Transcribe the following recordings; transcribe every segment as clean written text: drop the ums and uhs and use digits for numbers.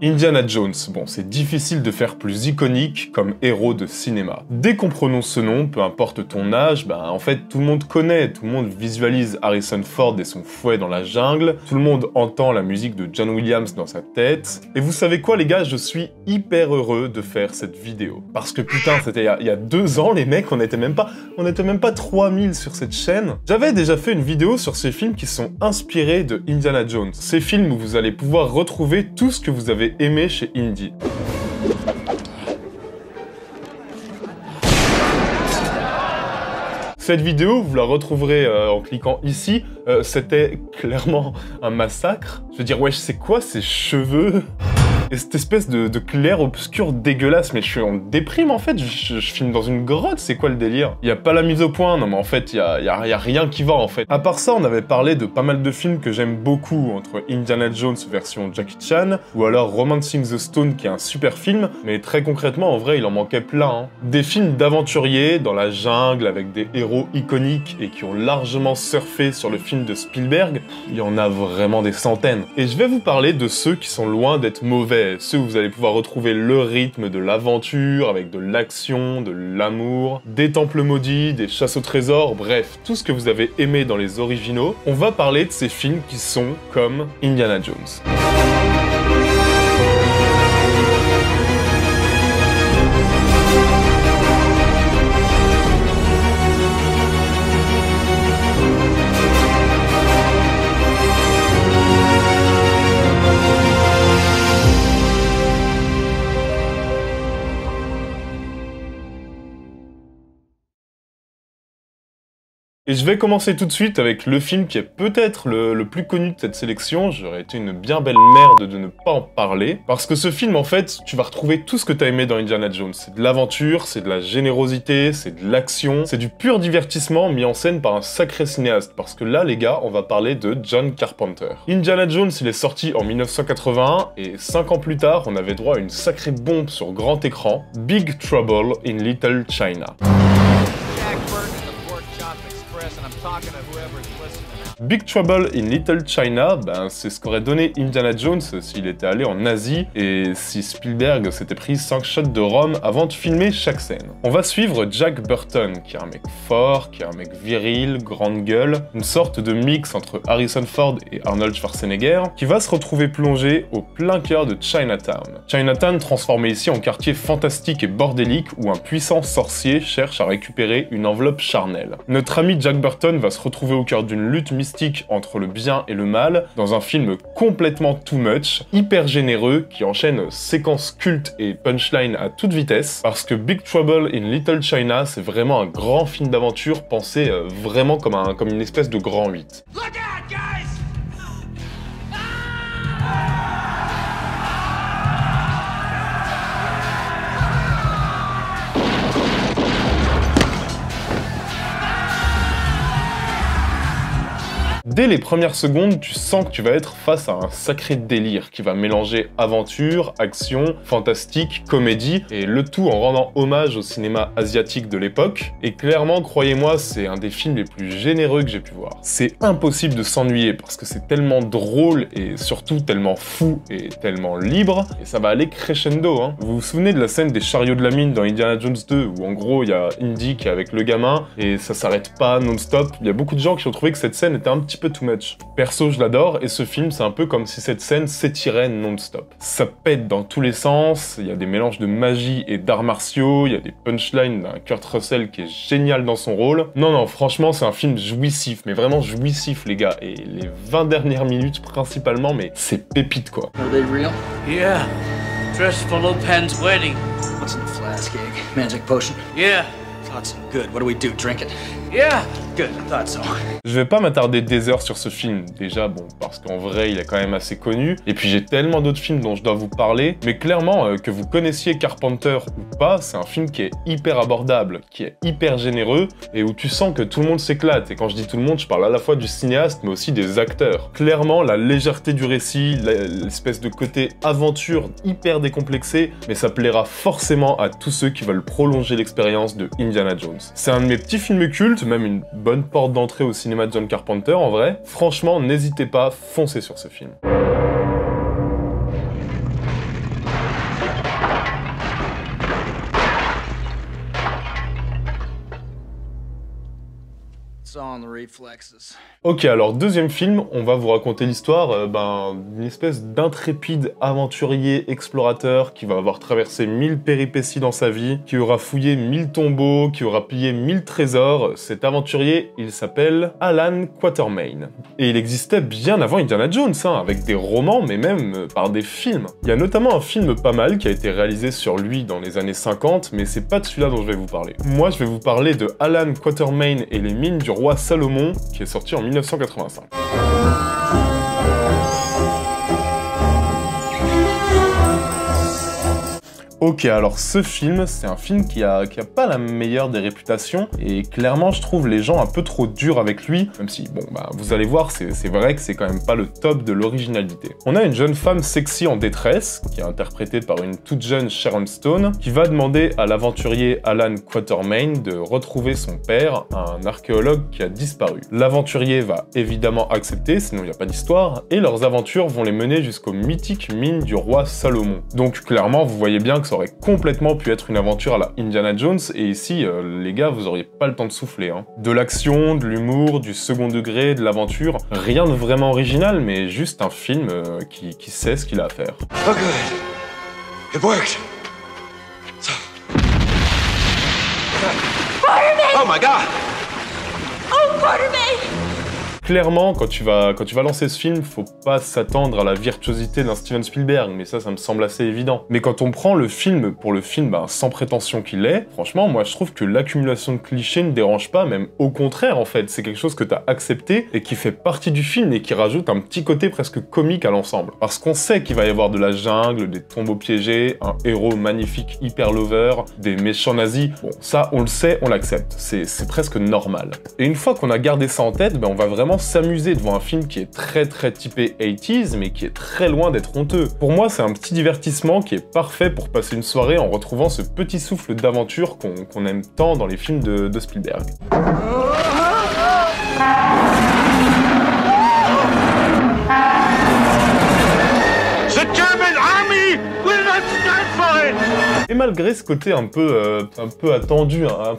Indiana Jones, bon, c'est difficile de faire plus iconique comme héros de cinéma. Dès qu'on prononce ce nom, peu importe ton âge, en fait tout le monde connaît, tout le monde visualise Harrison Ford et son fouet dans la jungle, tout le monde entend la musique de John Williams dans sa tête. Et vous savez quoi les gars, je suis hyper heureux de faire cette vidéo. Parce que putain, c'était il y a 2 ans les mecs, on était même pas 3000 sur cette chaîne. J'avais déjà fait une vidéo sur ces films qui sont inspirés de Indiana Jones. Ces films où vous allez pouvoir retrouver tout ce que vous avez aimé chez Indy. Cette vidéo, vous la retrouverez en cliquant ici. C'était clairement un massacre. Je veux dire, wesh, c'est quoi ces cheveux ? Et cette espèce de clair-obscur dégueulasse, mais je suis en déprime en fait, je filme dans une grotte, c'est quoi le délire? Y a pas la mise au point, non mais en fait, y a rien qui va en fait. À part ça, on avait parlé de pas mal de films que j'aime beaucoup, entre Indiana Jones version Jackie Chan, ou alors Romancing the Stone qui est un super film, mais très concrètement, en vrai, il en manquait plein. Hein. Des films d'aventuriers, dans la jungle, avec des héros iconiques et qui ont largement surfé sur le film de Spielberg, il y en a vraiment des centaines. Et je vais vous parler de ceux qui sont loin d'être mauvais, ceux où vous allez pouvoir retrouver le rythme de l'aventure, avec de l'action, de l'amour, des temples maudits, des chasses au trésor, bref, tout ce que vous avez aimé dans les originaux. On va parler de ces films qui sont comme Indiana Jones. Et je vais commencer tout de suite avec le film qui est peut-être le plus connu de cette sélection. J'aurais été une bien belle merde de ne pas en parler. Parce que ce film, en fait, tu vas retrouver tout ce que t'as aimé dans Indiana Jones. C'est de l'aventure, c'est de la générosité, c'est de l'action, c'est du pur divertissement mis en scène par un sacré cinéaste. Parce que là, les gars, on va parler de John Carpenter. Indiana Jones, il est sorti en 1981 et 5 ans plus tard, on avait droit à une sacrée bombe sur grand écran, Big Trouble in Little China. Big Trouble in Little China, c'est ce qu'aurait donné Indiana Jones s'il était allé en Asie et si Spielberg s'était pris 5 shots de rhum avant de filmer chaque scène. On va suivre Jack Burton, qui est un mec fort, qui est un mec viril, grande gueule, une sorte de mix entre Harrison Ford et Arnold Schwarzenegger, qui va se retrouver plongé au plein cœur de Chinatown. Chinatown transformé ici en quartier fantastique et bordélique où un puissant sorcier cherche à récupérer une enveloppe charnelle. Notre ami Jack Burton va se retrouver au cœur d'une lutte mystique entre le bien et le mal, dans un film complètement too much, hyper généreux, qui enchaîne séquences cultes et punchline à toute vitesse, parce que Big Trouble in Little China, c'est vraiment un grand film d'aventure pensé vraiment comme une espèce de grand 8. Look out, guys! Dès les premières secondes, tu sens que tu vas être face à un sacré délire qui va mélanger aventure, action, fantastique, comédie, et le tout en rendant hommage au cinéma asiatique de l'époque. Et clairement, croyez-moi, c'est un des films les plus généreux que j'ai pu voir. C'est impossible de s'ennuyer parce que c'est tellement drôle et surtout tellement fou et tellement libre, et ça va aller crescendo, hein. Vous vous souvenez de la scène des chariots de la mine dans Indiana Jones 2, où en gros, il y a Indy qui est avec le gamin, et ça s'arrête pas non-stop. Il y a beaucoup de gens qui ont trouvé que cette scène était un petit peu too much. Perso, je l'adore, et ce film, c'est un peu comme si cette scène s'étirait non-stop. Ça pète dans tous les sens, il y a des mélanges de magie et d'arts martiaux, il y a des punchlines d'un Kurt Russell qui est génial dans son rôle. Non, franchement, c'est un film jouissif, mais vraiment jouissif, les gars, et les 20 dernières minutes principalement, mais c'est pépite, quoi. Are they real? Yeah. Dress for Lopan's wedding. What's in the flask, egg? Magic potion? Yeah. Thought so. Good. What do we do? Drink it? Yeah, good, I thought so. Je vais pas m'attarder des heures sur ce film, déjà bon, parce qu'en vrai il est quand même assez connu, et puis j'ai tellement d'autres films dont je dois vous parler, mais clairement, que vous connaissiez Carpenter ou pas, c'est un film qui est hyper abordable, qui est hyper généreux, et où tu sens que tout le monde s'éclate, et quand je dis tout le monde, je parle à la fois du cinéaste, mais aussi des acteurs. Clairement, la légèreté du récit, l'espèce de côté aventure hyper décomplexé, mais ça plaira forcément à tous ceux qui veulent prolonger l'expérience de Indiana Jones. C'est un de mes petits films cultes, même une bonne porte d'entrée au cinéma de John Carpenter en vrai. Franchement, n'hésitez pas, foncez sur ce film. Ok, alors deuxième film, on va vous raconter l'histoire d'une espèce d'intrépide aventurier explorateur qui va avoir traversé 1000 péripéties dans sa vie, qui aura fouillé 1000 tombeaux, qui aura pillé 1000 trésors. Cet aventurier, il s'appelle Alan Quatermain. Et il existait bien avant Indiana Jones, avec des romans, mais même par des films. Il y a notamment un film pas mal qui a été réalisé sur lui dans les années 50, mais c'est pas de celui-là dont je vais vous parler. Moi, je vais vous parler de Alan Quatermain et les mines du roi Salomon, qui est sorti en 1985. Ok, alors ce film, c'est un film qui a pas la meilleure des réputations, et clairement je trouve les gens un peu trop durs avec lui, même si, bon, vous allez voir, c'est vrai que c'est quand même pas le top de l'originalité. On a une jeune femme sexy en détresse, qui est interprétée par une toute jeune Sharon Stone, qui va demander à l'aventurier Alan Quatermain de retrouver son père, un archéologue qui a disparu. L'aventurier va évidemment accepter, sinon il n'y a pas d'histoire, et leurs aventures vont les mener jusqu'aux mythiques mines du roi Salomon. Donc clairement, vous voyez bien que ça aurait complètement pu être une aventure à la Indiana Jones, et ici, les gars, vous auriez pas le temps de souffler. De l'action, de l'humour, du second degré, de l'aventure, rien de vraiment original, mais juste un film qui sait ce qu'il a à faire. Oh good. It worked. So... Oh my god! Oh, Quatermain! Clairement, quand tu vas lancer ce film, faut pas s'attendre à la virtuosité d'un Steven Spielberg, mais ça me semble assez évident. Mais quand on prend le film pour le film sans prétention qu'il est, franchement, moi je trouve que l'accumulation de clichés ne dérange pas, même au contraire en fait, c'est quelque chose que t'as accepté et qui fait partie du film et qui rajoute un petit côté presque comique à l'ensemble. Parce qu'on sait qu'il va y avoir de la jungle, des tombeaux piégés, un héros magnifique hyper lover, des méchants nazis, bon ça on le sait, on l'accepte, c'est presque normal. Et une fois qu'on a gardé ça en tête, on va vraiment s'amuser devant un film qui est très typé 80s, mais qui est très loin d'être honteux. Pour moi, c'est un petit divertissement qui est parfait pour passer une soirée en retrouvant ce petit souffle d'aventure qu'on aime tant dans les films de Spielberg. Et malgré ce côté un peu attendu, un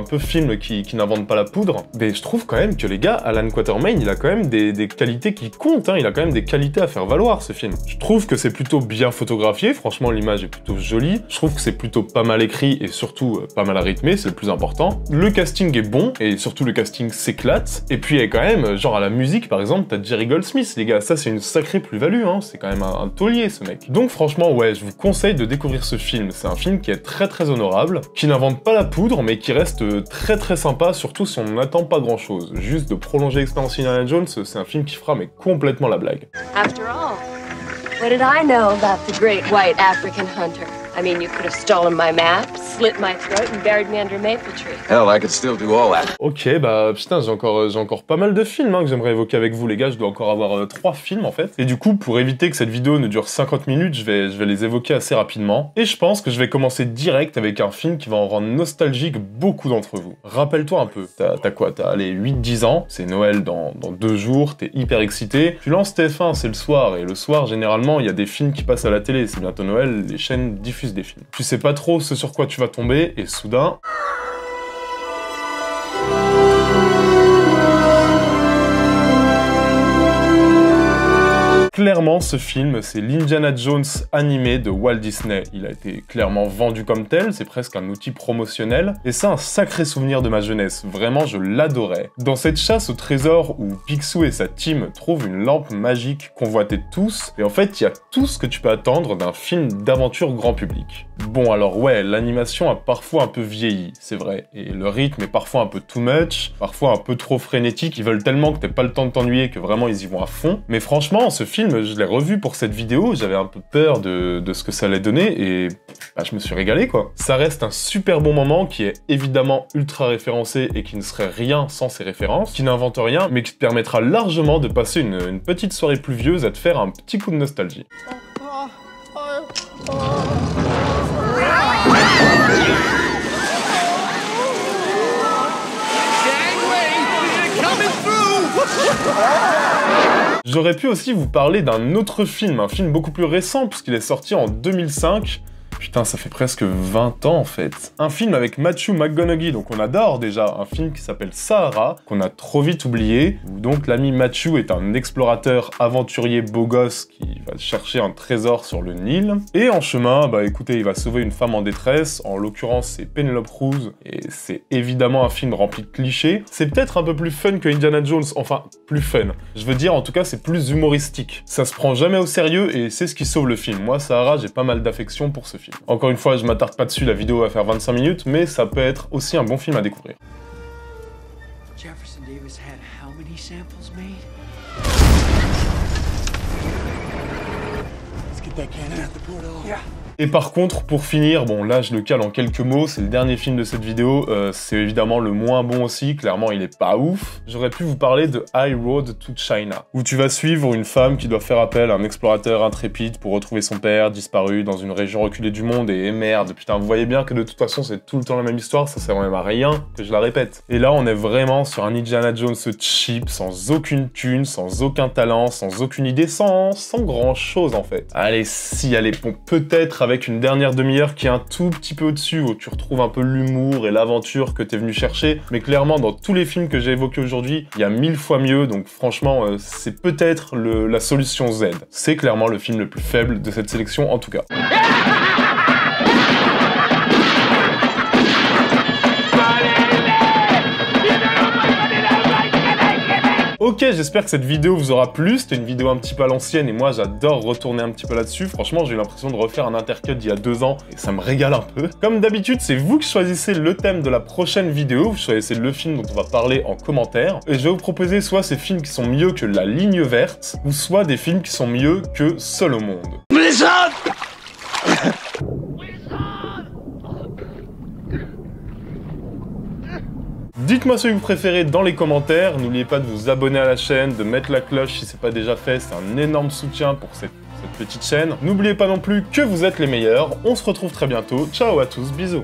peu film qui n'invente pas la poudre, mais je trouve quand même que les gars, Alan Quatermain, il a quand même des qualités qui comptent, il a quand même des qualités à faire valoir ce film. Je trouve que c'est plutôt bien photographié, franchement l'image est plutôt jolie, je trouve que c'est plutôt pas mal écrit et surtout pas mal rythmé, c'est le plus important. Le casting est bon, et surtout le casting s'éclate, et puis il y a quand même, genre à la musique par exemple, t'as Jerry Goldsmith les gars, ça c'est une sacrée plus-value, c'est quand même un taulier ce mec. Donc franchement ouais, je vous conseille de découvrir ce film, c'est un film qui est très honorable, qui n'invente pas la poudre, mais qui reste très sympa, surtout si on n'attend pas grand chose. Juste de prolonger l'expérience Indiana Jones, c'est un film qui fera mais complètement la blague. After all, what did I know about the great white African hunter? I mean, you could have stolen my map, slit my throat and buried me under a maple tree. Hell, I could still do all that. Ok, putain, j'ai encore pas mal de films que j'aimerais évoquer avec vous les gars, je dois encore avoir 3 films en fait. Et du coup, pour éviter que cette vidéo ne dure 50 minutes, je vais les évoquer assez rapidement. Et je pense que je vais commencer direct avec un film qui va en rendre nostalgique beaucoup d'entre vous. Rappelle-toi un peu, t'as quoi? T'as les 8-10 ans, c'est Noël dans 2 jours, t'es hyper excité. Tu lances TF1, c'est le soir, et le soir, généralement, il y a des films qui passent à la télé, c'est bientôt Noël, les chaînes diffusent des films. Tu sais pas trop ce sur quoi tu vas tomber, et soudain... Clairement, ce film, c'est l'Indiana Jones animé de Walt Disney. Il a été clairement vendu comme tel, c'est presque un outil promotionnel, et c'est un sacré souvenir de ma jeunesse. Vraiment, je l'adorais. Dans cette chasse au trésor où Picsou et sa team trouvent une lampe magique convoitée de tous, et en fait, il y a tout ce que tu peux attendre d'un film d'aventure grand public. Bon, alors ouais, l'animation a parfois un peu vieilli, c'est vrai, et le rythme est parfois un peu too much, parfois un peu trop frénétique, ils veulent tellement que t'aies pas le temps de t'ennuyer que vraiment ils y vont à fond. Mais franchement, ce film, je l'ai revu pour cette vidéo, j'avais un peu peur de ce que ça allait donner, et bah, je me suis régalé quoi. Ça reste un super bon moment qui est évidemment ultra référencé et qui ne serait rien sans ses références, qui n'invente rien, mais qui te permettra largement de passer une petite soirée pluvieuse à te faire un petit coup de nostalgie. J'aurais pu aussi vous parler d'un autre film, un film beaucoup plus récent puisqu'il est sorti en 2005. Putain, ça fait presque 20 ans en fait. Un film avec Matthew McConaughey, donc on adore déjà, un film qui s'appelle Sahara, qu'on a trop vite oublié, où donc l'ami Matthew est un explorateur aventurier beau gosse qui va chercher un trésor sur le Nil. Et en chemin, bah écoutez, il va sauver une femme en détresse, en l'occurrence c'est Penelope Cruz, et c'est évidemment un film rempli de clichés. C'est peut-être un peu plus fun que Indiana Jones, enfin, plus fun. Je veux dire, en tout cas, c'est plus humoristique. Ça se prend jamais au sérieux et c'est ce qui sauve le film. Moi, Sahara, j'ai pas mal d'affection pour ce film. Encore une fois, je m'attarde pas dessus, la vidéo va faire 25 minutes, mais ça peut être aussi un bon film à découvrir. Jefferson Davis had how many samples made? Let's get that cannon at the portal. Yeah. Et par contre, pour finir, bon là je le cale en quelques mots, c'est le dernier film de cette vidéo, c'est évidemment le moins bon aussi, clairement il est pas ouf. J'aurais pu vous parler de High Road to China, où tu vas suivre une femme qui doit faire appel à un explorateur intrépide pour retrouver son père disparu dans une région reculée du monde, et merde, putain, vous voyez bien que de toute façon c'est tout le temps la même histoire, ça sert même à rien que je la répète. Et là on est vraiment sur un Indiana Jones cheap, sans aucune thune, sans aucun talent, sans aucune idée, sans grand chose en fait. Allez, si, allez, bon, peut-être avec une dernière demi-heure qui est un tout petit peu au-dessus, où tu retrouves un peu l'humour et l'aventure que t'es venu chercher, mais clairement dans tous les films que j'ai évoqués aujourd'hui, il y a 1000 fois mieux, donc franchement c'est peut-être la solution Z. C'est clairement le film le plus faible de cette sélection en tout cas. Ok, j'espère que cette vidéo vous aura plu, c'était une vidéo un petit peu à l'ancienne et moi j'adore retourner un petit peu là-dessus. Franchement, j'ai eu l'impression de refaire un intercut d'il y a 2 ans et ça me régale un peu. Comme d'habitude, c'est vous qui choisissez le thème de la prochaine vidéo, vous choisissez le film dont on va parler en commentaire et je vais vous proposer soit ces films qui sont mieux que La Ligne Verte ou soit des films qui sont mieux que Seul au monde. Dites-moi ce que vous préférez dans les commentaires, n'oubliez pas de vous abonner à la chaîne, de mettre la cloche si c'est pas déjà fait, c'est un énorme soutien pour cette petite chaîne. N'oubliez pas non plus que vous êtes les meilleurs, on se retrouve très bientôt, ciao à tous, bisous.